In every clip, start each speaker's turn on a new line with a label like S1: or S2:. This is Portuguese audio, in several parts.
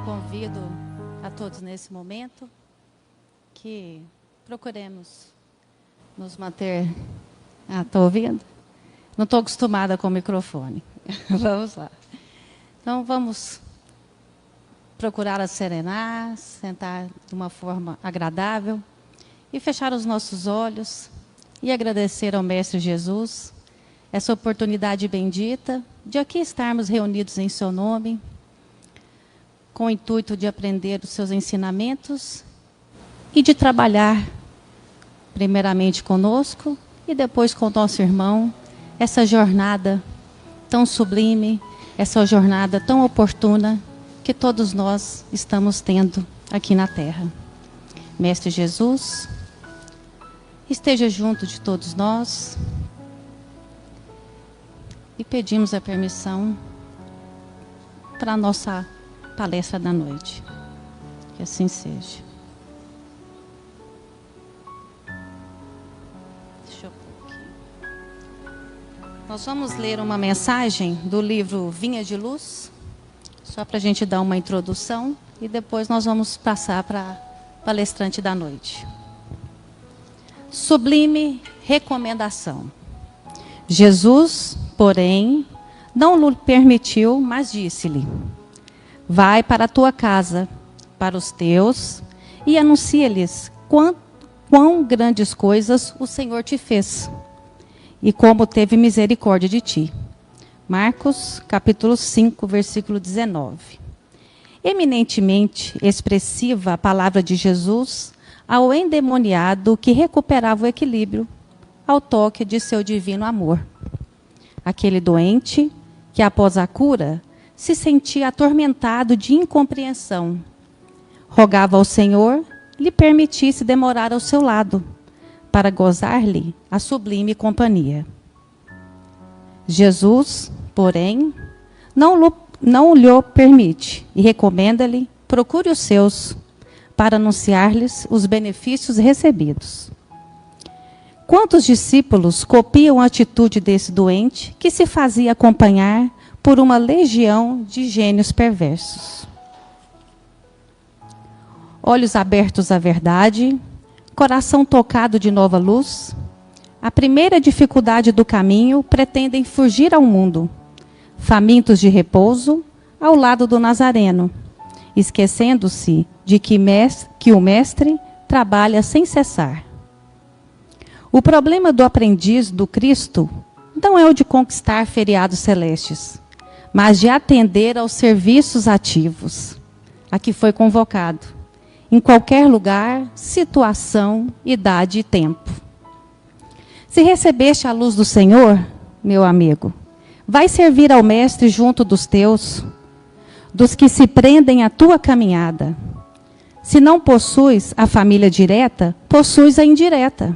S1: Convido a todos nesse momento que procuremos nos manter... está ouvindo? Não estou acostumada com o microfone. Vamos lá. Então, vamos procurar a serenar, sentar de uma forma agradável e fechar os nossos olhos e agradecer ao Mestre Jesus essa oportunidade bendita de aqui estarmos reunidos em seu nome, com o intuito de aprender os seus ensinamentos e de trabalhar primeiramente conosco e depois com o nosso irmão, essa jornada tão sublime, essa jornada tão oportuna que todos nós estamos tendo aqui na Terra. Mestre Jesus, esteja junto de todos nós e pedimos a permissão para a nossa palestra da noite. Que assim seja. Deixa eu pôr aqui. Nós vamos ler uma mensagem do livro Vinha de Luz, só para a gente dar uma introdução, e depois nós vamos passar para a palestrante da noite. Sublime recomendação. Jesus, porém, não lhe permitiu, mas disse-lhe: vai para a tua casa, para os teus, e anuncia-lhes quão grandes coisas o Senhor te fez, e como teve misericórdia de ti. Marcos, capítulo 5, versículo 19. Eminentemente expressiva a palavra de Jesus ao endemoniado que recuperava o equilíbrio ao toque de seu divino amor. Aquele doente que, após a cura, se sentia atormentado de incompreensão, rogava ao Senhor lhe permitisse demorar ao seu lado, para gozar-lhe a sublime companhia. Jesus, porém, não lhe permite e recomenda-lhe: procure os seus, para anunciar-lhes os benefícios recebidos. Quantos discípulos copiam a atitude desse doente que se fazia acompanhar por uma legião de gênios perversos? Olhos abertos à verdade, coração tocado de nova luz, a primeira dificuldade do caminho pretendem fugir ao mundo, famintos de repouso, ao lado do Nazareno, esquecendo-se de que o Mestre trabalha sem cessar. O problema do aprendiz do Cristo não é o de conquistar feriados celestes, mas de atender aos serviços ativos a que foi convocado, em qualquer lugar, situação, idade e tempo. Se recebeste a luz do Senhor, meu amigo, vai servir ao Mestre junto dos teus, dos que se prendem à tua caminhada. Se não possuis a família direta, possuis a indireta.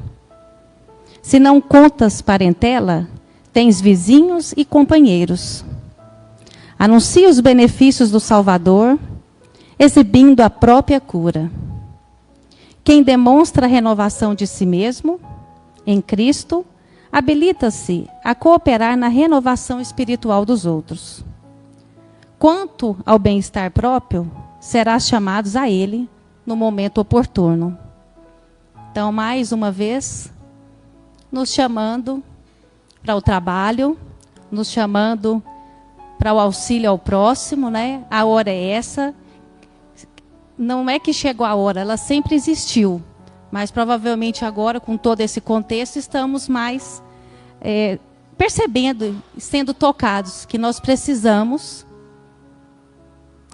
S1: Se não contas parentela, tens vizinhos e companheiros. Anuncia os benefícios do Salvador, exibindo a própria cura. Quem demonstra a renovação de si mesmo, em Cristo, habilita-se a cooperar na renovação espiritual dos outros. Quanto ao bem-estar próprio, serás chamados a ele no momento oportuno. Então, mais uma vez, nos chamando para o trabalho, nos chamando para o auxílio ao próximo, né? A hora é essa. Não é que chegou a hora, ela sempre existiu. Mas provavelmente agora, com todo esse contexto, estamos mais percebendo, sendo tocados, que nós precisamos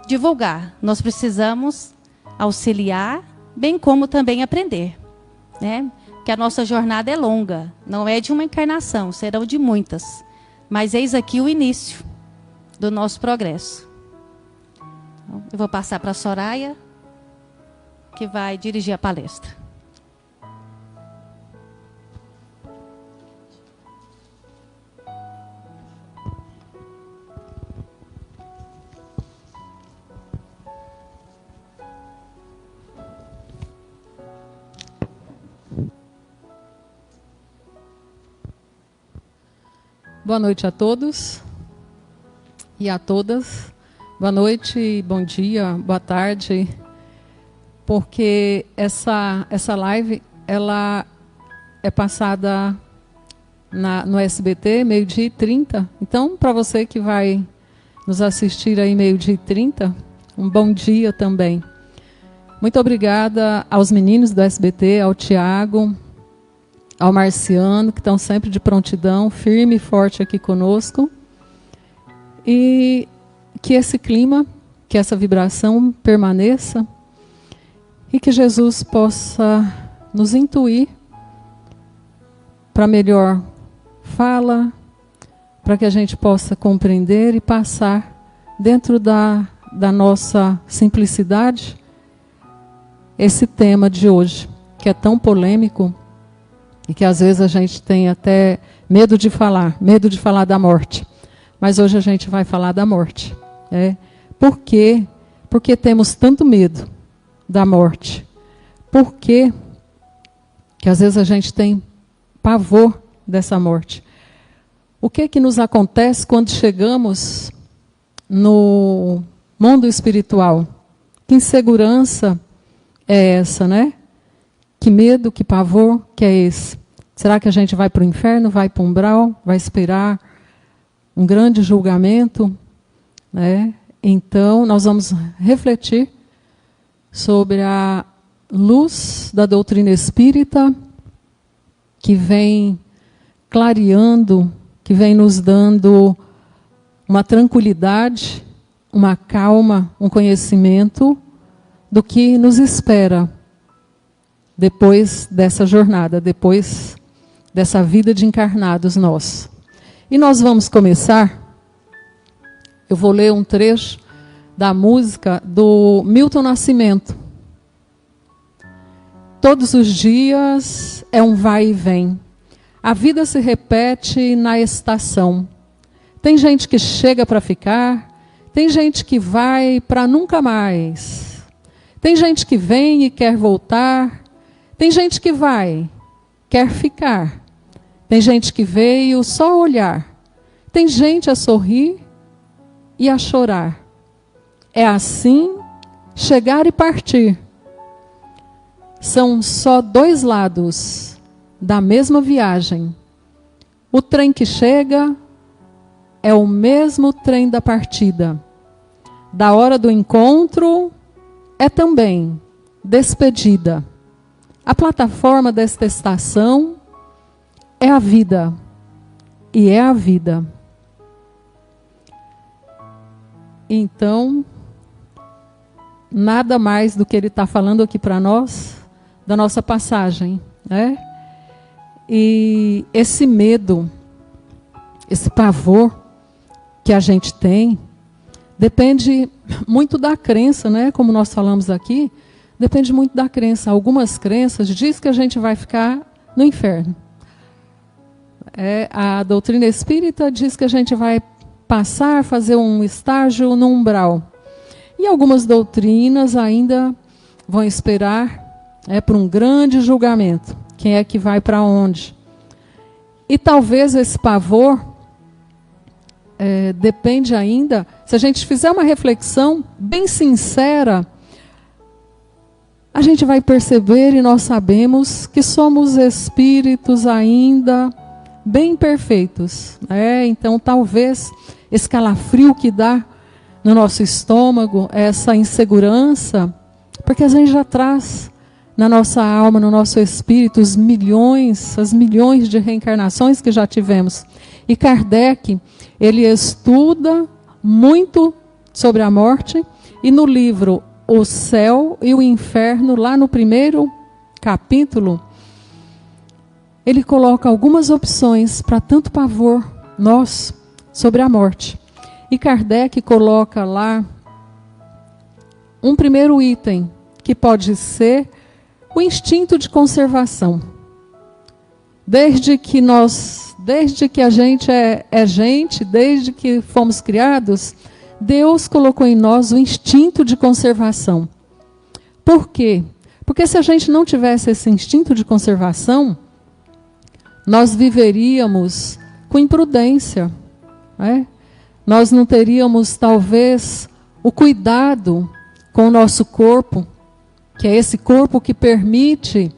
S1: divulgar, nós precisamos auxiliar, bem como também aprender, né? Que a nossa jornada é longa, não é de uma encarnação, serão de muitas. Mas eis aqui o início do nosso progresso. Então, eu vou passar para a Soraya, que vai dirigir a palestra.
S2: Boa noite a todos e a todas. Boa noite, bom dia, boa tarde. Porque essa live, ela é passada no SBT, 12h30. Então, para você que vai nos assistir aí 12h30, um bom dia também. Muito obrigada aos meninos do SBT, ao Tiago, ao Marciano, que estão sempre de prontidão, firme e forte aqui conosco. E que esse clima, que essa vibração permaneça e que Jesus possa nos intuir para melhor fala, para que a gente possa compreender e passar dentro da nossa simplicidade esse tema de hoje, que é tão polêmico e que às vezes a gente tem até medo de falar da morte. Mas hoje a gente vai falar da morte. Por quê? Porque temos tanto medo da morte. Por quê que às vezes a gente tem pavor dessa morte? O que nos acontece quando chegamos no mundo espiritual? Que insegurança é essa, né? Que medo, que pavor que é esse? Será que a gente vai para o inferno, vai para o umbral, vai esperar um grande julgamento, né? Então, nós vamos refletir sobre a luz da doutrina espírita que vem clareando, que vem nos dando uma tranquilidade, uma calma, um conhecimento do que nos espera depois dessa jornada, depois dessa vida de encarnados nós. E nós vamos começar. Eu vou ler um trecho da música do Milton Nascimento. Todos os dias é um vai e vem. A vida se repete na estação. Tem gente que chega para ficar, tem gente que vai para nunca mais. Tem gente que vem e quer voltar, tem gente que vai, quer ficar. Tem gente que veio só olhar, tem gente a sorrir e a chorar. É assim, chegar e partir. São só dois lados da mesma viagem. O trem que chega é o mesmo trem da partida. Da hora do encontro é também despedida. A plataforma desta estação é a vida. E é a vida. Então, nada mais do que ele está falando aqui para nós, da nossa passagem, né? E esse medo, esse pavor que a gente tem, depende muito da crença, né? Como nós falamos aqui, depende muito da crença. Algumas crenças dizem que a gente vai ficar no inferno. A doutrina espírita diz que a gente vai passar, fazer um estágio no umbral. E algumas doutrinas ainda vão esperar por um grande julgamento. Quem é que vai para onde? E talvez esse pavor depende ainda, se a gente fizer uma reflexão bem sincera, a gente vai perceber e nós sabemos que somos espíritos ainda bem perfeitos. Então talvez esse calafrio que dá no nosso estômago, essa insegurança, porque a gente já traz na nossa alma, no nosso espírito, as milhões de reencarnações que já tivemos. E Kardec, ele estuda muito sobre a morte, e no livro O Céu e o Inferno, lá no primeiro capítulo, ele coloca algumas opções para tanto pavor nosso sobre a morte. E Kardec coloca lá um primeiro item, que pode ser o instinto de conservação. Desde que a gente é gente, desde que fomos criados, Deus colocou em nós o instinto de conservação. Por quê? Porque se a gente não tivesse esse instinto de conservação, nós viveríamos com imprudência, né? Nós não teríamos, talvez, o cuidado com o nosso corpo, que é esse corpo que permite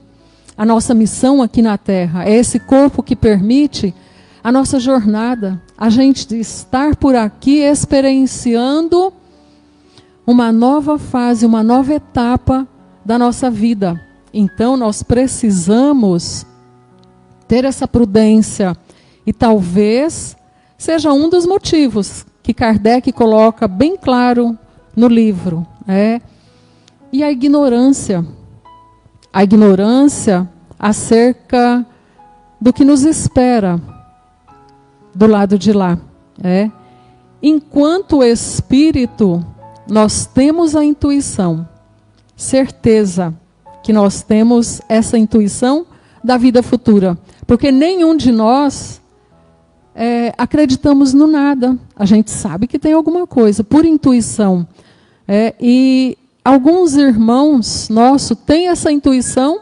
S2: a nossa missão aqui na Terra, é esse corpo que permite a nossa jornada, a gente estar por aqui experienciando uma nova fase, uma nova etapa da nossa vida. Então nós precisamos ter essa prudência, e talvez seja um dos motivos que Kardec coloca bem claro no livro, e a ignorância acerca do que nos espera do lado de lá. Enquanto espírito, nós temos a intuição, certeza que nós temos essa intuição da vida futura, porque nenhum de nós acreditamos no nada. A gente sabe que tem alguma coisa, por intuição. E alguns irmãos nossos têm essa intuição,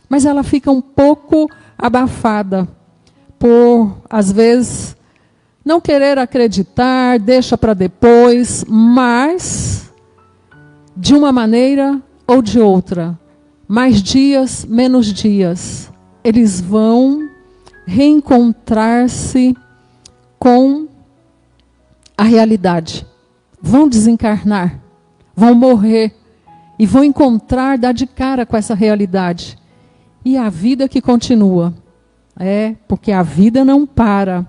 S2: mas ela fica um pouco abafada, por, às vezes, não querer acreditar, deixa para depois, mas, de uma maneira ou de outra, mais dias, menos dias, eles vão reencontrar-se com a realidade. Vão desencarnar, vão morrer e vão encontrar, dar de cara com essa realidade. E a vida que continua. Porque a vida não para.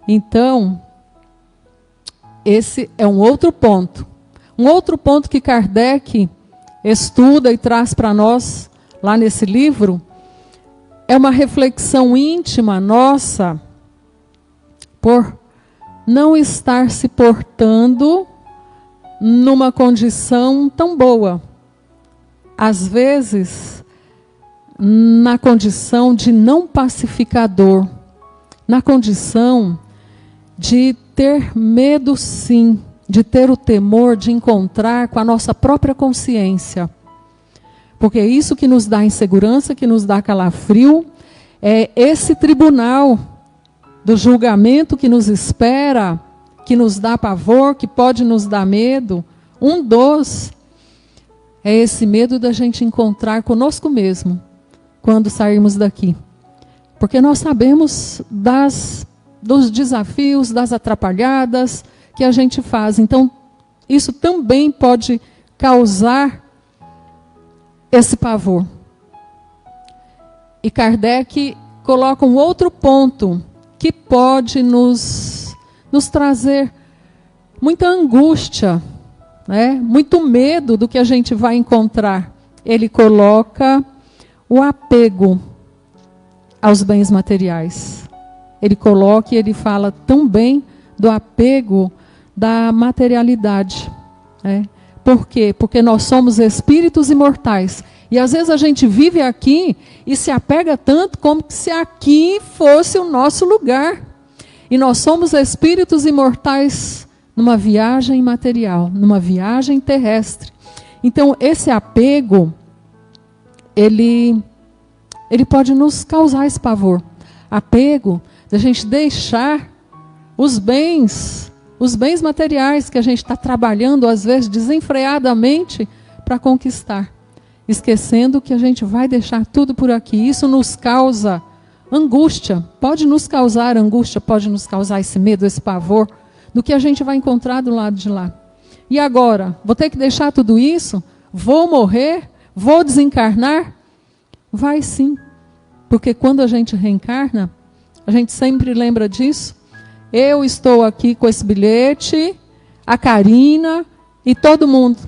S2: Então, esse é um outro ponto. Um outro ponto que Kardec estuda e traz para nós, lá nesse livro, é uma reflexão íntima nossa por não estar se portando numa condição tão boa. Às vezes, na condição de não pacificador, na condição de ter medo, sim, de ter o temor de encontrar com a nossa própria consciência. Porque é isso que nos dá insegurança, que nos dá calafrio, é esse tribunal do julgamento que nos espera, que nos dá pavor, que pode nos dar medo. É esse medo da gente encontrar conosco mesmo, quando sairmos daqui. Porque nós sabemos dos desafios, das atrapalhadas que a gente faz. Então, isso também pode causar esse pavor. E Kardec coloca um outro ponto que pode nos trazer muita angústia, muito medo do que a gente vai encontrar. Ele coloca o apego aos bens materiais. Ele coloca e ele fala também do apego da materialidade. Por quê? Porque nós somos espíritos imortais. E às vezes a gente vive aqui e se apega tanto como se aqui fosse o nosso lugar. E nós somos espíritos imortais numa viagem material, numa viagem terrestre. Então esse apego, ele pode nos causar esse pavor. Apego da gente deixar os bens materiais que a gente está trabalhando, às vezes, desenfreadamente para conquistar. Esquecendo que a gente vai deixar tudo por aqui. Isso nos causa angústia. Pode nos causar angústia, pode nos causar esse medo, esse pavor do que a gente vai encontrar do lado de lá. E agora? Vou ter que deixar tudo isso? Vou morrer? Vou desencarnar? Vai sim. Porque quando a gente reencarna, a gente sempre lembra disso. Eu estou aqui com esse bilhete, a Karina e todo mundo.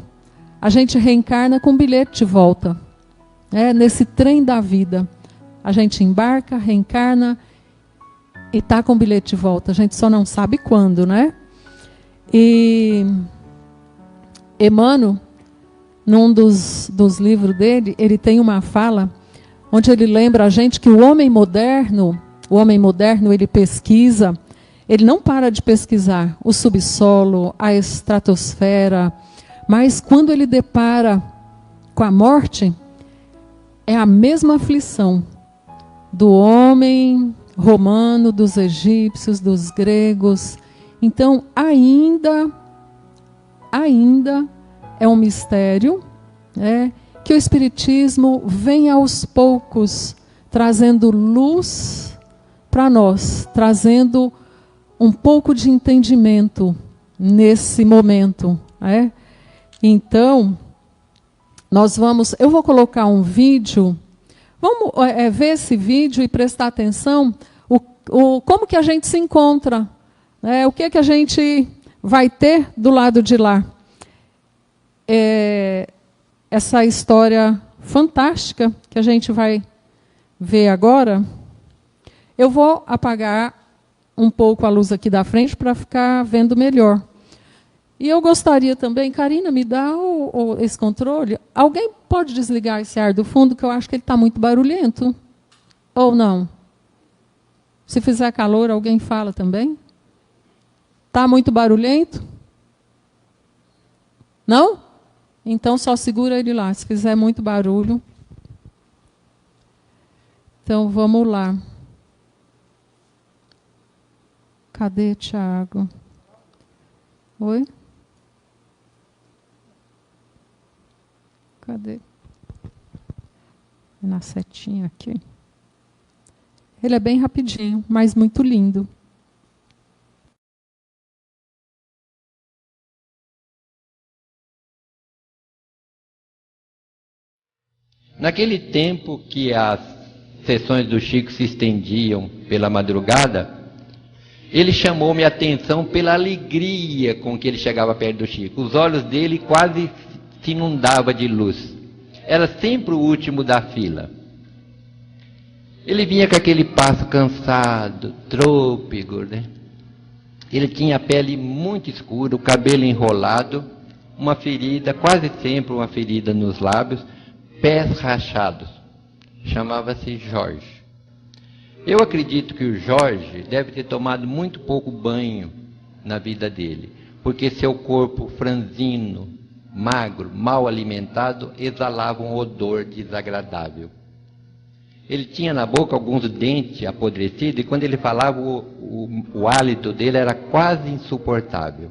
S2: A gente reencarna com bilhete de volta. Nesse trem da vida. A gente embarca, reencarna e está com bilhete de volta. A gente só não sabe quando, né? E Emmanuel, num dos livros dele, ele tem uma fala onde ele lembra a gente que o homem moderno ele pesquisa, ele não para de pesquisar o subsolo, a estratosfera, mas quando ele depara com a morte, é a mesma aflição do homem romano, dos egípcios, dos gregos. Então, ainda ainda é um mistério, né? Que o Espiritismo vem aos poucos trazendo luz para nós, trazendo um pouco de entendimento nesse momento, né? Então, eu vou colocar um vídeo, vamos ver esse vídeo e prestar atenção como que a gente se encontra, né? O que a gente vai ter do lado de lá. Essa história fantástica que a gente vai ver agora. Eu vou apagar um pouco a luz aqui da frente para ficar vendo melhor. E eu gostaria também, Karina, me dá esse controle. Alguém pode desligar esse ar do fundo, que eu acho que ele está muito barulhento? Ou não? Se fizer calor, alguém fala também? Está muito barulhento? Não? Então só segura ele lá, se fizer muito barulho. Então vamos lá. Cadê, Tiago? Oi? Cadê? Na setinha aqui. Ele é bem rapidinho, mas muito lindo.
S3: Naquele tempo que as sessões do Chico se estendiam pela madrugada, ele chamou minha atenção pela alegria com que ele chegava perto do Chico. Os olhos dele quase se inundavam de luz. Era sempre o último da fila. Ele vinha com aquele passo cansado, trôpego, né? Ele tinha a pele muito escura, o cabelo enrolado, uma ferida, quase sempre uma ferida nos lábios, pés rachados. Chamava-se Jorge. Eu acredito que o Jorge deve ter tomado muito pouco banho na vida dele, porque seu corpo franzino, magro, mal alimentado, exalava um odor desagradável. Ele tinha na boca alguns dentes apodrecidos e quando ele falava o hálito dele era quase insuportável.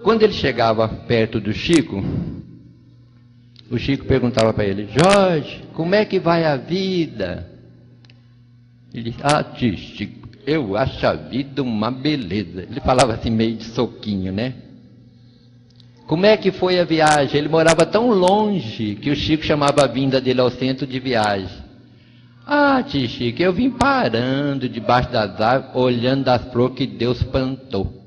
S3: Quando ele chegava perto do Chico, o Chico perguntava para ele: Jorge, como é que vai a vida? Ele disse: Chico, eu acho a vida uma beleza. Ele falava assim meio de soquinho, né? Como é que foi a viagem? Ele morava tão longe que o Chico chamava a vinda dele ao centro de viagem. Tio Chico, eu vim parando debaixo das árvores, olhando das flores que Deus plantou.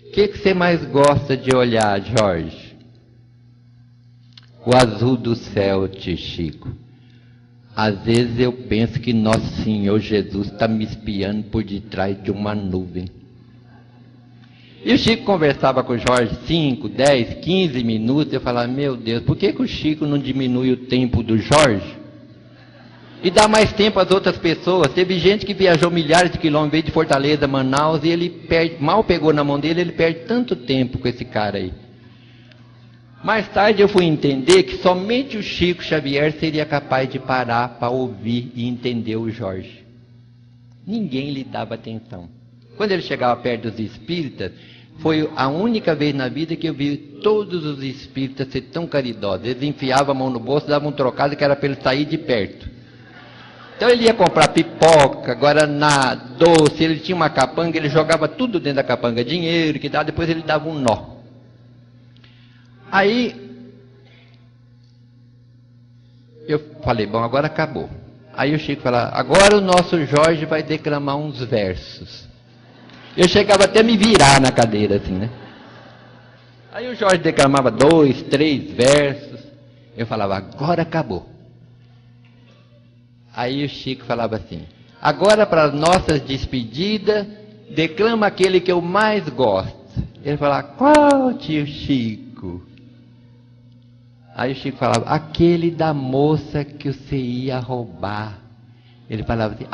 S3: O que você mais gosta de olhar, Jorge? O azul do céu, tio Chico. Às vezes eu penso que Nosso Senhor Jesus está me espiando por detrás de uma nuvem. E o Chico conversava com o Jorge 5, 10, 15 minutos. Eu falava: meu Deus, por que o Chico não diminui o tempo do Jorge? E dá mais tempo às outras pessoas. Teve gente que viajou milhares de quilômetros, veio de Fortaleza, Manaus, e ele mal pegou na mão dele, ele perde tanto tempo com esse cara aí. Mais tarde eu fui entender que somente o Chico Xavier seria capaz de parar para ouvir e entender o Jorge. Ninguém lhe dava atenção. Quando ele chegava perto dos espíritas, foi a única vez na vida que eu vi todos os espíritas ser tão caridosos. Eles enfiavam a mão no bolso, davam um trocado que era para ele sair de perto. Então ele ia comprar pipoca, guaraná, doce, ele tinha uma capanga, ele jogava tudo dentro da capanga, dinheiro, que dava, depois ele dava um nó. Aí eu falei: bom, agora acabou. Aí o Chico falava: agora o nosso Jorge vai declamar uns versos. Eu chegava até a me virar na cadeira assim, né? Aí o Jorge declamava 2, 3 versos. Eu falava: agora acabou. Aí o Chico falava assim: agora para nossas despedidas, declama aquele que eu mais gosto. Ele falava: qual, tio Chico? Aí o Chico falava: aquele da moça que você ia roubar. Ele falava assim: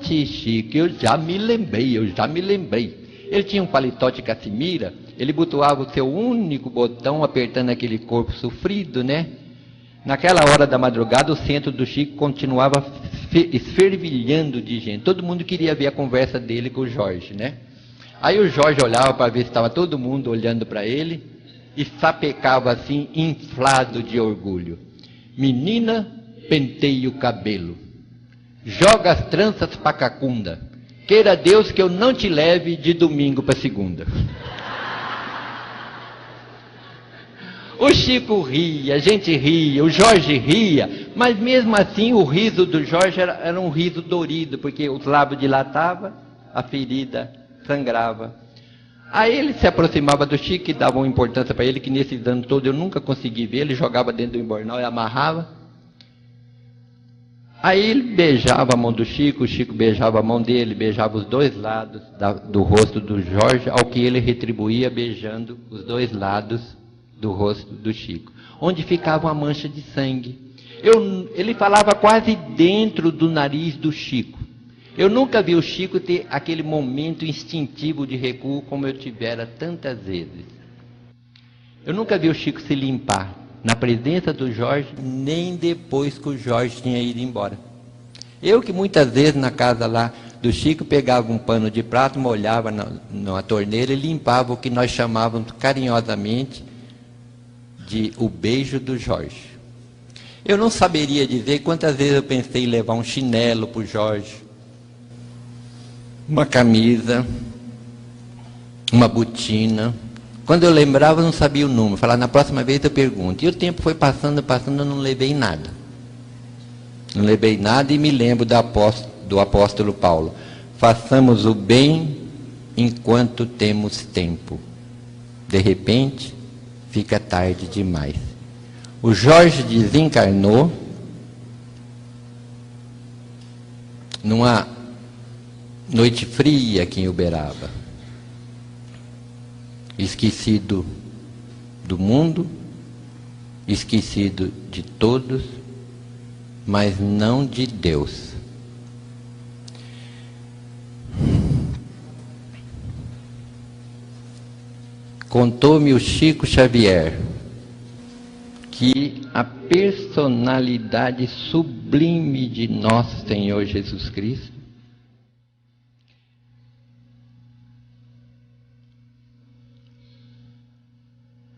S3: tio Chico, eu já me lembrei. Ele tinha um paletó de casimira, ele botoava o seu único botão apertando aquele corpo sofrido, né? Naquela hora da madrugada, o centro do Chico continuava esfervilhando de gente. Todo mundo queria ver a conversa dele com o Jorge, né? Aí o Jorge olhava para ver se estava todo mundo olhando para ele e sapecava assim, inflado de orgulho. Menina, penteie o cabelo. Joga as tranças pra cacunda. Queira Deus que eu não te leve de domingo para segunda. O Chico ria, a gente ria, o Jorge ria, mas mesmo assim o riso do Jorge era um riso dorido, porque os lábios dilatavam, a ferida sangrava. Aí ele se aproximava do Chico e dava uma importância para ele, que nesses anos todos eu nunca consegui ver, ele jogava dentro do embornal e amarrava. Aí ele beijava a mão do Chico, o Chico beijava a mão dele, beijava os dois lados do rosto do Jorge, ao que ele retribuía beijando os dois lados do rosto do Chico, onde ficava uma mancha de sangue. Ele falava quase dentro do nariz do Chico. Eu nunca vi o Chico ter aquele momento instintivo de recuo como eu tivera tantas vezes. Eu nunca vi o Chico se limpar na presença do Jorge, nem depois que o Jorge tinha ido embora. Eu que muitas vezes na casa lá do Chico pegava um pano de prato, molhava na torneira e limpava o que nós chamávamos carinhosamente de o beijo do Jorge. Eu não saberia dizer quantas vezes eu pensei em levar um chinelo para o Jorge, uma camisa, uma botina. Quando eu lembrava, eu não sabia o número. Falava, na próxima vez eu pergunto. E o tempo foi passando, eu não levei nada. Não levei nada e me lembro do apóstolo Paulo. Façamos o bem enquanto temos tempo. De repente, fica tarde demais. O Jorge desencarnou numa noite fria aqui em Uberaba. Esquecido do mundo, esquecido de todos, mas não de Deus. Contou-me o Chico Xavier que a personalidade sublime de nosso Senhor Jesus Cristo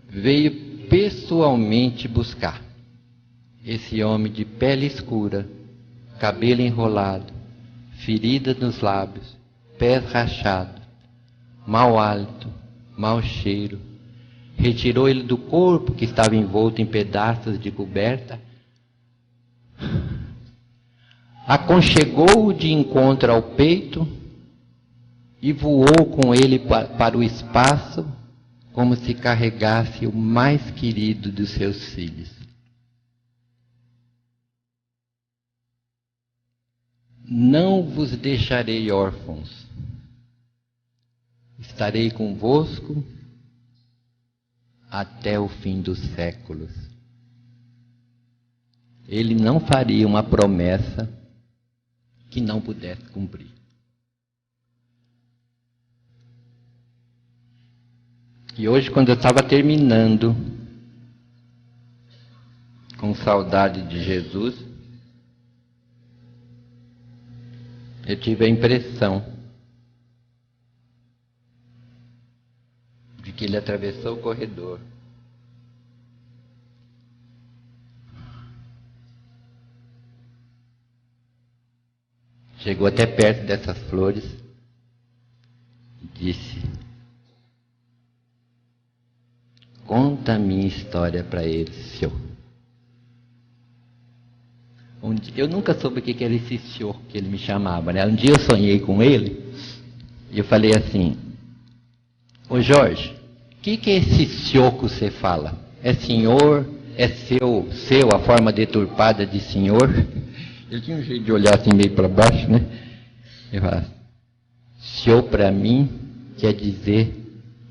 S3: veio pessoalmente buscar esse homem de pele escura, cabelo enrolado, ferida nos lábios, pés rachados, mau hálito, mau cheiro. Retirou ele do corpo que estava envolto em pedaços de coberta, aconchegou-o de encontro ao peito e voou com ele para o espaço, como se carregasse o mais querido dos seus filhos. Não vos deixarei órfãos, estarei convosco até o fim dos séculos. Ele não faria uma promessa que não pudesse cumprir. E hoje, quando eu estava terminando, com saudade de Jesus, eu tive a impressão de que ele atravessou o corredor. Chegou até perto dessas flores e disse: conta a minha história para ele, senhor. Eu nunca soube o que era esse senhor que ele me chamava, né? Um dia eu sonhei com ele e eu falei assim: ô Jorge, o que é esse senhor que você fala? É senhor? É seu a forma deturpada de senhor? Ele tinha um jeito de olhar assim meio para baixo, né? Ele falava: senhor para mim quer dizer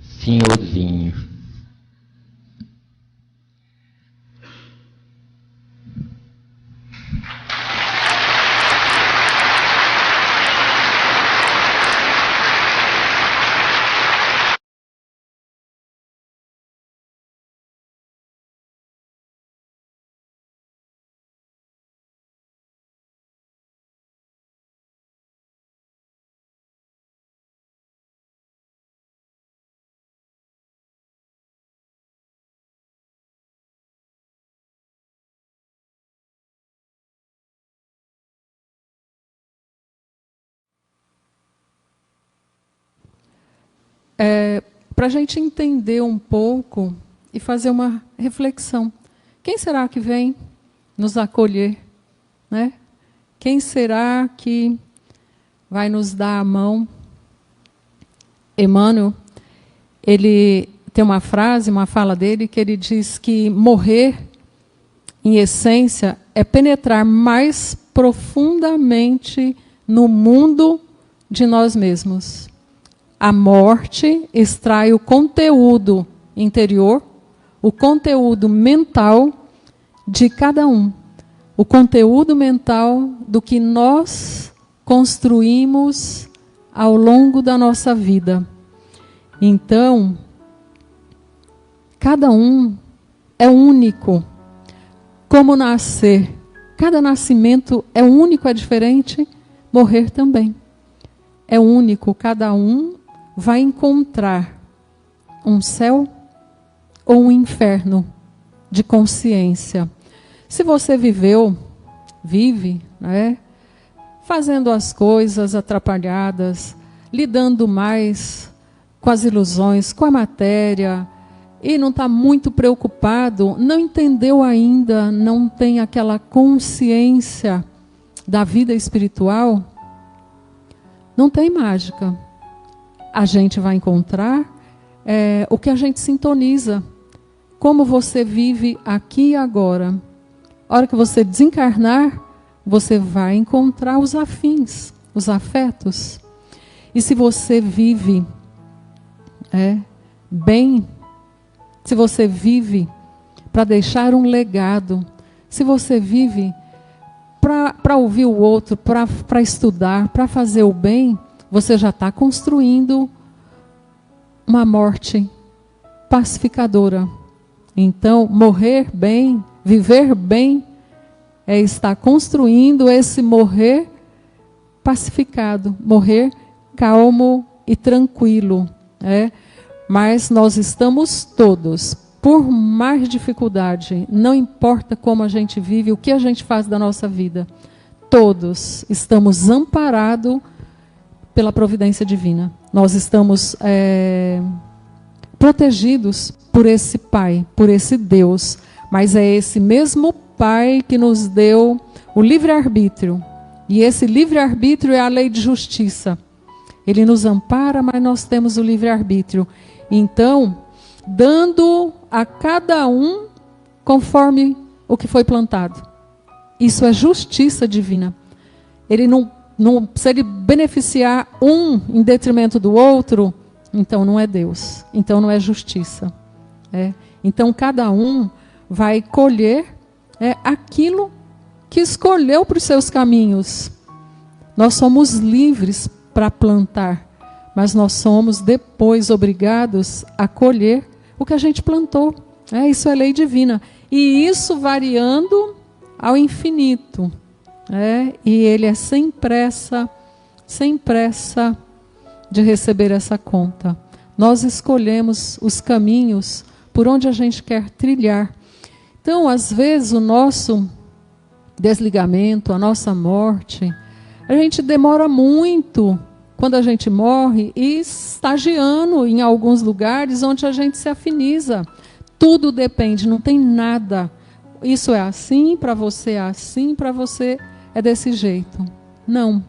S3: senhorzinho.
S2: para a gente entender um pouco e fazer uma reflexão. Quem será que vem nos acolher, né? Quem será que vai nos dar a mão? Emmanuel, ele tem uma frase, uma fala dele, que ele diz que morrer, em essência, é penetrar mais profundamente no mundo de nós mesmos. A morte extrai o conteúdo interior, o conteúdo mental de cada um. O conteúdo mental do que nós construímos ao longo da nossa vida. Então, cada um é único. Como nascer, cada nascimento é único, é diferente, morrer também. É único, cada um vai encontrar um céu ou um inferno de consciência. Se você vive, né, fazendo as coisas atrapalhadas, lidando mais com as ilusões, com a matéria, e não está muito preocupado, não entendeu ainda, não tem aquela consciência da vida espiritual, não tem mágica. A gente vai encontrar o que a gente sintoniza. Como você vive aqui e agora. A hora que você desencarnar, você vai encontrar os afins, os afetos. E se você vive bem, se você vive para deixar um legado, se você vive para ouvir o outro, para estudar, para fazer o bem, você já está construindo uma morte pacificadora. Então, morrer bem, viver bem, é estar construindo esse morrer pacificado, morrer calmo e tranquilo. Mas nós estamos todos, por mais dificuldade, não importa como a gente vive, o que a gente faz da nossa vida, todos estamos amparados pela providência divina. Nós estamos protegidos por esse Pai, por esse Deus. Mas é esse mesmo Pai que nos deu o livre-arbítrio. E esse livre-arbítrio é a lei de justiça. Ele nos ampara, mas nós temos o livre-arbítrio. Então, dando a cada um conforme o que foi plantado. Isso é justiça divina. Ele não, se ele beneficiar um em detrimento do outro, então não é Deus. Então não é justiça. Então cada um vai colher aquilo que escolheu para os seus caminhos. Nós somos livres para plantar, mas nós somos depois obrigados a colher o que a gente plantou. Isso é lei divina. E isso variando ao infinito. E ele é sem pressa de receber essa conta. Nós escolhemos os caminhos por onde a gente quer trilhar. Então, às vezes, o nosso desligamento, a nossa morte, a gente demora muito quando a gente morre e estagiando em alguns lugares onde a gente se afiniza. Tudo depende, não tem nada. Isso é assim, para você é assim, para você é desse jeito. Não.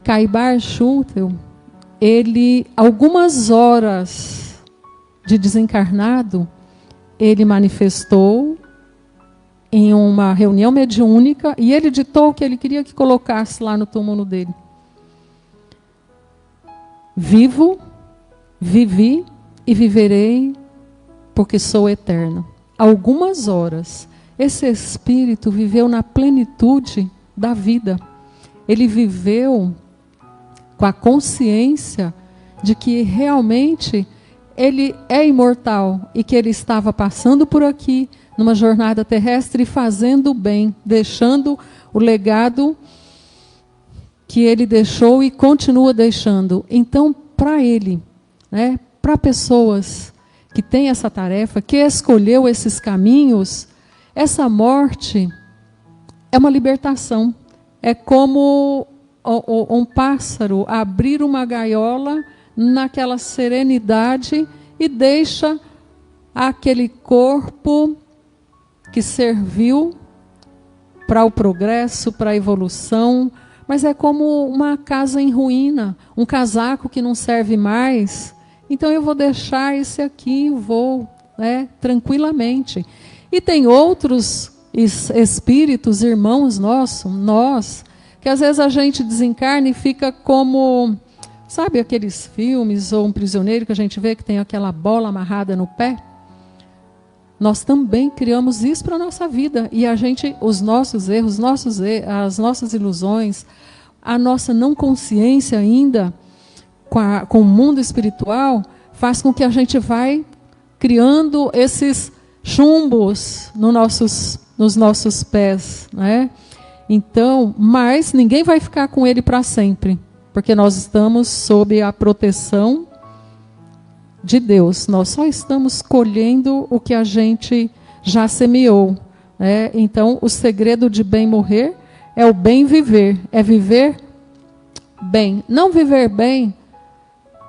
S2: Caibar Schutel, ele, algumas horas de desencarnado, ele manifestou em uma reunião mediúnica e ele ditou o que ele queria que colocasse lá no túmulo dele. Vivo, vivi e viverei porque sou eterno. Algumas horas, esse espírito viveu na plenitude da vida. Ele viveu com a consciência de que realmente ele é imortal e que ele estava passando por aqui numa jornada terrestre e fazendo o bem, deixando o legado que ele deixou e continua deixando. Então, para ele, para pessoas que têm essa tarefa, que escolheu esses caminhos, essa morte é uma libertação. É como um pássaro abrir uma gaiola naquela serenidade e deixa aquele corpo que serviu para o progresso, para a evolução, mas é como uma casa em ruína, um casaco que não serve mais. Então eu vou deixar esse aqui e vou, né, tranquilamente. E tem outros espíritos, irmãos nós, que às vezes a gente desencarna e fica como, sabe aqueles filmes, ou um prisioneiro que a gente vê que tem aquela bola amarrada no pé? Nós também criamos isso para a nossa vida. E a gente, os nossos erros, as nossas ilusões, a nossa não consciência ainda com o mundo espiritual, faz com que a gente vai criando esses chumbos nos nossos pés, né? Então, mas ninguém vai ficar com ele para sempre, porque nós estamos sob a proteção de Deus. Nós só estamos colhendo o que a gente já semeou, né? Então, o segredo de bem morrer é o bem viver, é viver bem. Não viver bem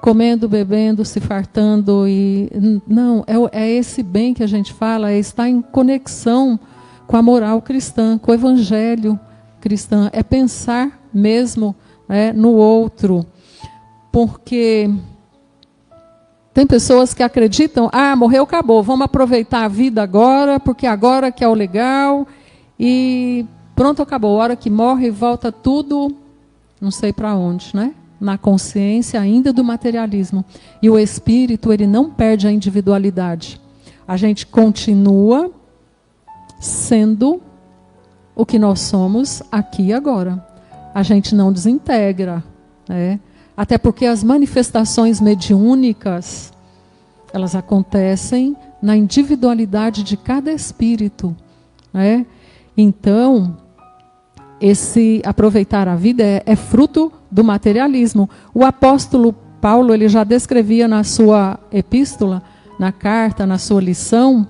S2: comendo, bebendo, se fartando e não, é esse bem que a gente fala, é estar em conexão com a moral cristã, com o evangelho cristão, é pensar mesmo, né, no outro, porque tem pessoas que acreditam, morreu, acabou, vamos aproveitar a vida agora, porque agora que é o legal, e pronto, acabou, a hora que morre volta tudo, não sei para onde, né? Na consciência ainda do materialismo. E o espírito, ele não perde a individualidade. A gente continua sendo o que nós somos aqui e agora. A gente não desintegra, né? Até porque as manifestações mediúnicas, elas acontecem na individualidade de cada espírito, né? Então, esse aproveitar a vida é fruto do materialismo. O apóstolo Paulo, ele já descrevia na sua epístola, na carta, na sua lição,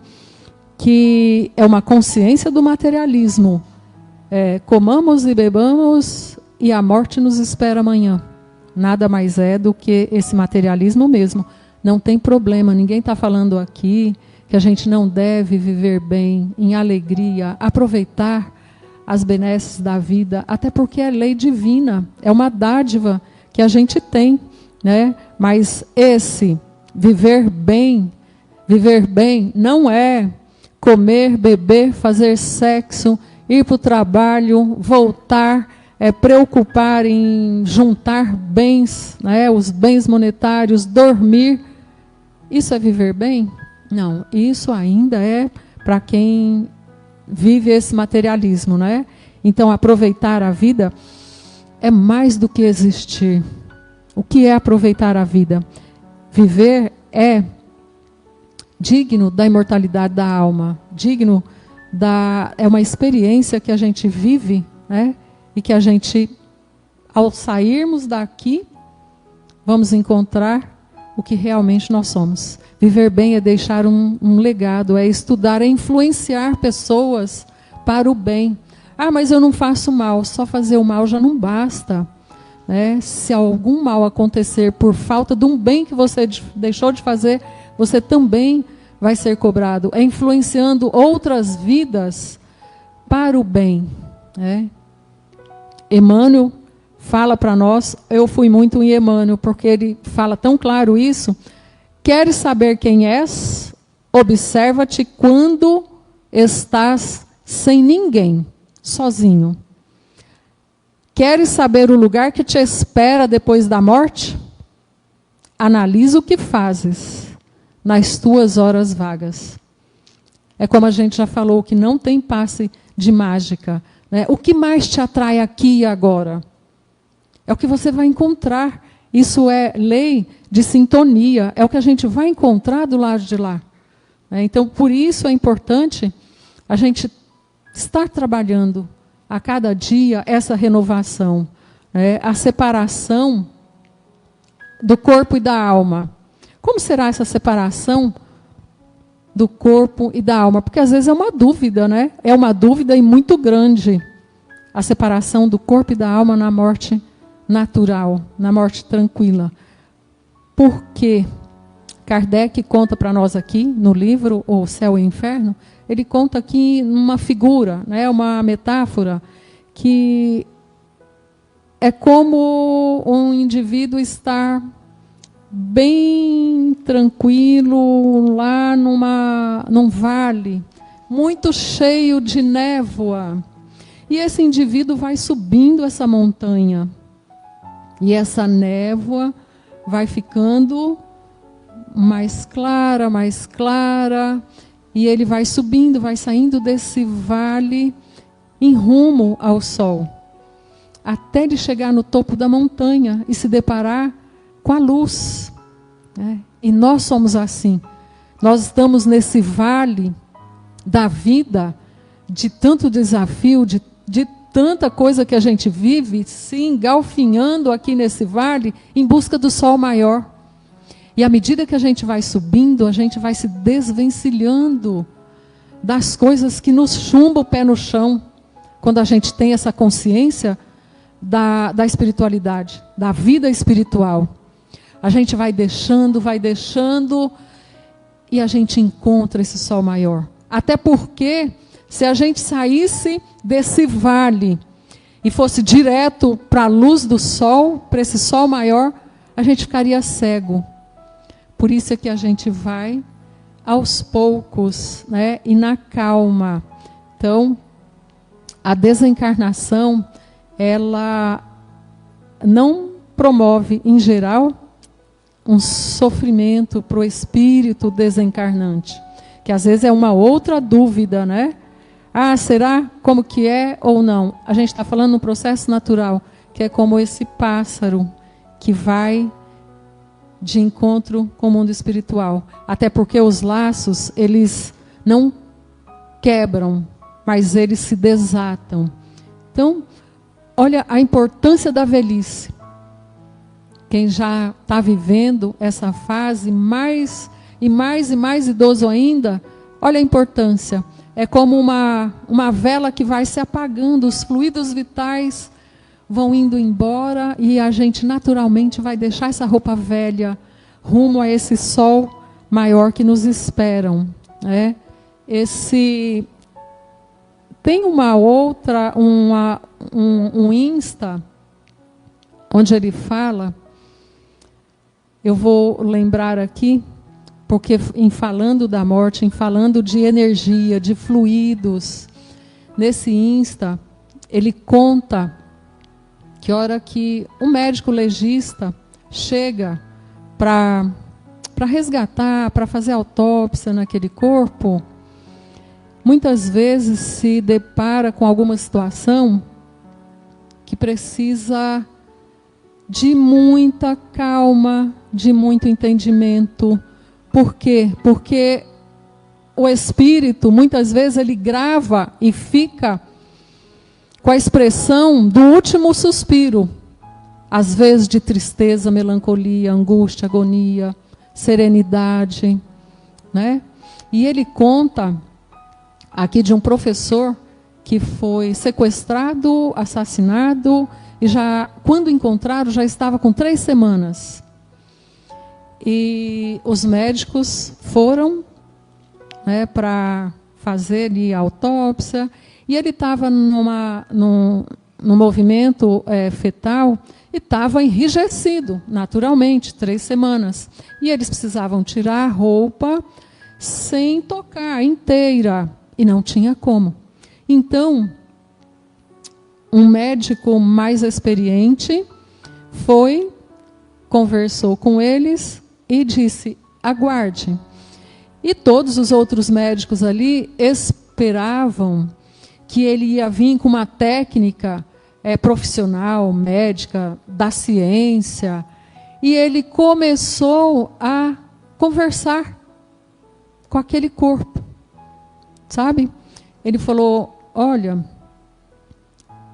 S2: que é uma consciência do materialismo. Comamos e bebamos e a morte nos espera amanhã. Nada mais é do que esse materialismo mesmo. Não tem problema, ninguém está falando aqui que a gente não deve viver bem, em alegria, aproveitar as benesses da vida, até porque é lei divina, é uma dádiva que a gente tem, né? Mas esse viver bem não é comer, beber, fazer sexo, ir para o trabalho, voltar, preocupar em juntar bens, né? Os bens monetários, dormir. Isso é viver bem? Não, isso ainda é para quem vive esse materialismo, né? Então, aproveitar a vida é mais do que existir. O que é aproveitar a vida? Viver é digno da imortalidade da alma, é uma experiência que a gente vive, né? E que a gente, ao sairmos daqui, vamos encontrar o que realmente nós somos. Viver bem é deixar um legado, é estudar, é influenciar pessoas para o bem. Mas eu não faço mal, só fazer o mal já não basta, né? Se algum mal acontecer por falta de um bem que você deixou de fazer, você também vai ser cobrado. É influenciando outras vidas para o bem, né? Emmanuel fala para nós, eu fui muito em Emmanuel, porque ele fala tão claro isso. Queres saber quem és? Observa-te quando estás sem ninguém, sozinho. Queres saber o lugar que te espera depois da morte? Analisa o que fazes nas tuas horas vagas. É como a gente já falou, que não tem passe de mágica, né? O que mais te atrai aqui e agora? É o que você vai encontrar. Isso é lei de sintonia. É o que a gente vai encontrar do lado de lá. Então, por isso é importante a gente estar trabalhando a cada dia essa renovação, né? A separação do corpo e da alma. Como será essa separação do corpo e da alma? Porque às vezes é uma dúvida, né? É uma dúvida e muito grande. A separação do corpo e da alma na morte natural, na morte tranquila. Porque Kardec conta para nós aqui, no livro O Céu e o Inferno, ele conta aqui numa figura, né, uma metáfora, que é como um indivíduo estar bem tranquilo lá num vale, muito cheio de névoa. E esse indivíduo vai subindo essa montanha. E essa névoa vai ficando mais clara, e ele vai subindo, vai saindo desse vale em rumo ao sol, até ele chegar no topo da montanha e se deparar com a luz, né? E nós somos assim. Nós estamos nesse vale da vida, de tanto desafio, de tanta coisa que a gente vive, se engalfinhando aqui nesse vale, em busca do sol maior. E à medida que a gente vai subindo, a gente vai se desvencilhando das coisas que nos chumbam o pé no chão, quando a gente tem essa consciência da espiritualidade, da vida espiritual. A gente vai deixando, e a gente encontra esse sol maior. Até porque, se a gente saísse desse vale e fosse direto para a luz do sol, para esse sol maior, a gente ficaria cego. Por isso é que a gente vai aos poucos, né, e na calma. Então, a desencarnação, ela não promove, em geral, um sofrimento para o espírito desencarnante, que às vezes é uma outra dúvida, né? Ah, será como que é ou não? A gente está falando no processo natural, que é como esse pássaro que vai de encontro com o mundo espiritual. Até porque os laços, eles não quebram, mas eles se desatam. Então, olha a importância da velhice. Quem já está vivendo essa fase, mais idoso ainda, olha a importância. É como uma vela que vai se apagando, os fluidos vitais vão indo embora e a gente naturalmente vai deixar essa roupa velha rumo a esse sol maior que nos esperam, né? Tem uma outra, um Insta, onde ele fala, eu vou lembrar aqui, porque em falando da morte, em falando de energia, de fluidos, nesse Insta, ele conta que a hora que um médico legista chega para resgatar, para fazer autópsia naquele corpo, muitas vezes se depara com alguma situação que precisa de muita calma, de muito entendimento. Por quê? Porque o espírito, muitas vezes, ele grava e fica com a expressão do último suspiro, às vezes de tristeza, melancolia, angústia, agonia, serenidade, né? E ele conta aqui de um professor que foi sequestrado, assassinado, e já, quando encontraram, já estava com 3 semanas. E os médicos foram, né, para fazer ali a autópsia, e ele estava num movimento fetal e estava enrijecido, naturalmente, 3 semanas. E eles precisavam tirar a roupa sem tocar, inteira, e não tinha como. Então, um médico mais experiente foi, conversou com eles e disse, aguarde. E todos os outros médicos ali esperavam que ele ia vir com uma técnica profissional, médica, da ciência. E ele começou a conversar com aquele corpo, sabe? Ele falou, olha,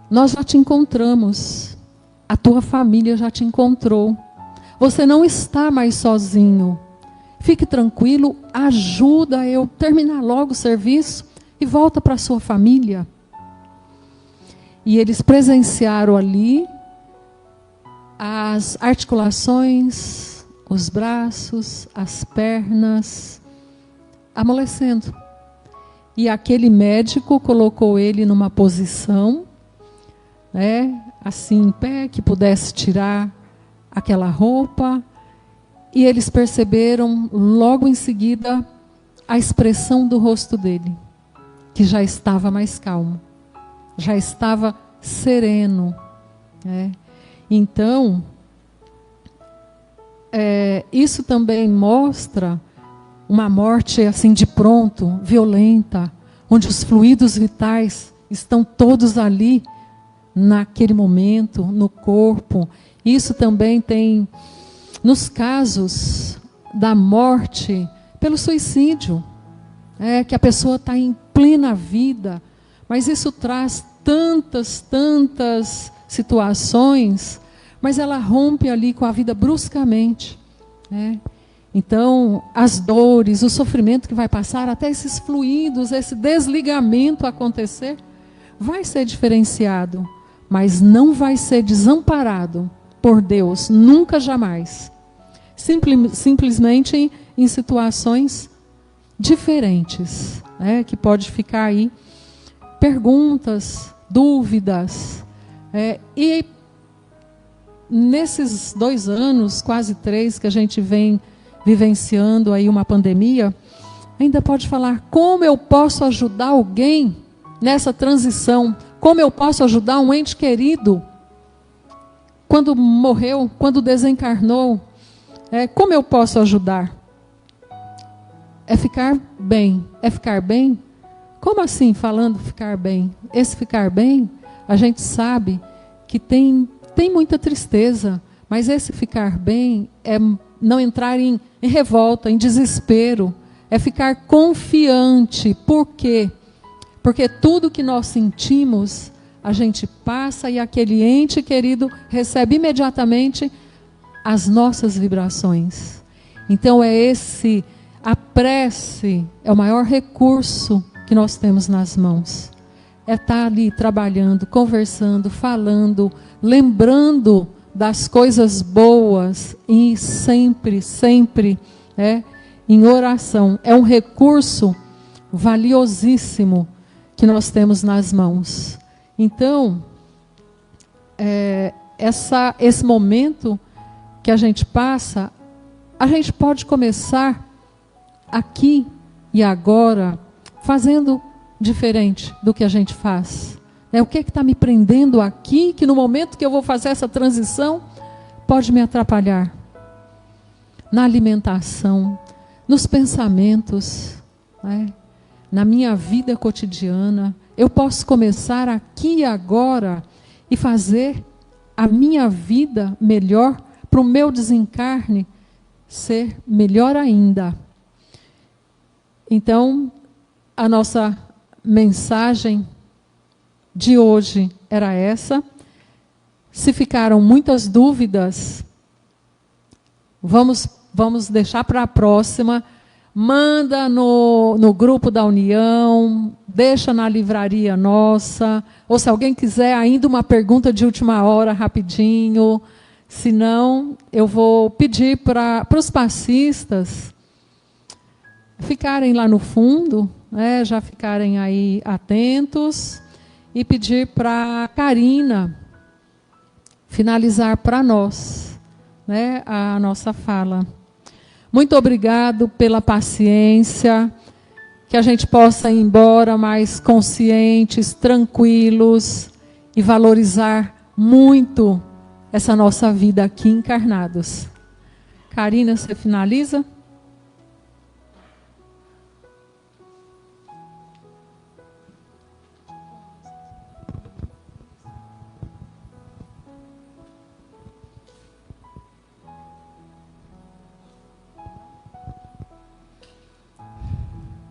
S2: nós já te encontramos, a tua família já te encontrou, você não está mais sozinho, fique tranquilo, ajuda eu terminar logo o serviço e volta para a sua família. E eles presenciaram ali as articulações, os braços, as pernas, amolecendo. E aquele médico colocou ele numa posição, né, assim em pé, que pudesse tirar aquela roupa. E eles perceberam logo em seguida a expressão do rosto dele, que já estava mais calmo, já estava sereno, né? Então, isso também mostra uma morte assim de pronto, violenta, onde os fluidos vitais estão todos ali, naquele momento, no corpo. Isso também tem nos casos da morte pelo suicídio, que a pessoa está em plena vida, mas isso traz tantas situações, mas ela rompe ali com a vida bruscamente, né? Então, as dores, o sofrimento que vai passar, até esses fluidos, esse desligamento acontecer, vai ser diferenciado, mas não vai ser desamparado por Deus, nunca, jamais. Simplesmente em situações diferentes, né? Que pode ficar aí perguntas, dúvidas. E nesses 2 anos, quase 3, que a gente vem vivenciando aí uma pandemia, ainda pode falar: como eu posso ajudar alguém nessa transição? Como eu posso ajudar um ente querido quando morreu, quando desencarnou? Como eu posso ajudar? É ficar bem. É ficar bem? Como assim, falando ficar bem? Esse ficar bem, a gente sabe que tem muita tristeza, mas esse ficar bem é não entrar em revolta, em desespero, é ficar confiante. Por quê? Porque tudo que nós sentimos, a gente passa e aquele ente querido recebe imediatamente as nossas vibrações. Então a prece é o maior recurso que nós temos nas mãos. É estar ali trabalhando, conversando, falando, lembrando das coisas boas e sempre em oração. É um recurso valiosíssimo que nós temos nas mãos. Então, esse momento que a gente passa, a gente pode começar aqui e agora, fazendo diferente do que a gente faz. O que está me prendendo aqui, que no momento que eu vou fazer essa transição, pode me atrapalhar? Na alimentação, nos pensamentos, na minha vida cotidiana. Eu posso começar aqui e agora e fazer a minha vida melhor, para o meu desencarne ser melhor ainda. Então, a nossa mensagem de hoje era essa. Se ficaram muitas dúvidas, vamos deixar para a próxima. Manda no grupo da União, deixa na livraria nossa, ou se alguém quiser ainda uma pergunta de última hora, rapidinho. Se não, eu vou pedir para os passistas ficarem lá no fundo, já ficarem aí atentos, e pedir para a Karina finalizar para nós, a nossa fala. Muito obrigado pela paciência, que a gente possa ir embora mais conscientes, tranquilos e valorizar muito essa nossa vida aqui encarnados. Karina, você finaliza?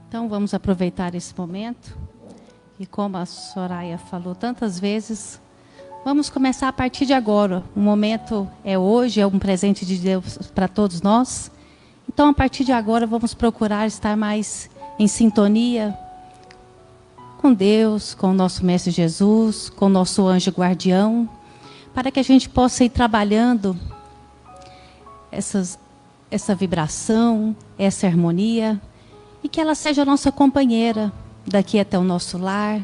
S1: Então, vamos aproveitar esse momento. E como a Soraya falou tantas vezes, vamos começar a partir de agora. O momento é hoje, é um presente de Deus para todos nós. Então, a partir de agora, vamos procurar estar mais em sintonia com Deus, com o nosso Mestre Jesus, com o nosso anjo guardião, para que a gente possa ir trabalhando essa vibração, essa harmonia, e que ela seja a nossa companheira daqui até o nosso lar.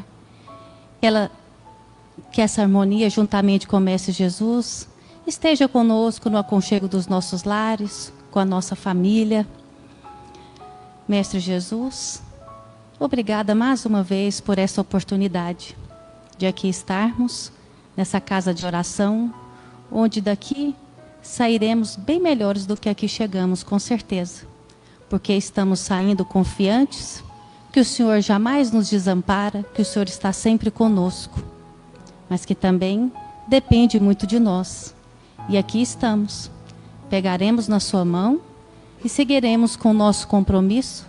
S1: Que essa harmonia, juntamente com o Mestre Jesus, esteja conosco no aconchego dos nossos lares, com a nossa família. Mestre Jesus, obrigada mais uma vez por essa oportunidade de aqui estarmos, nessa casa de oração, onde daqui sairemos bem melhores do que aqui chegamos, com certeza. Porque estamos saindo confiantes que o Senhor jamais nos desampara, que o Senhor está sempre conosco, mas que também depende muito de nós. E aqui estamos, pegaremos na sua mão e seguiremos com o nosso compromisso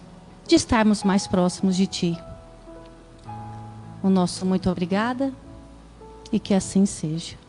S1: de estarmos mais próximos de Ti. O nosso muito obrigada e que assim seja.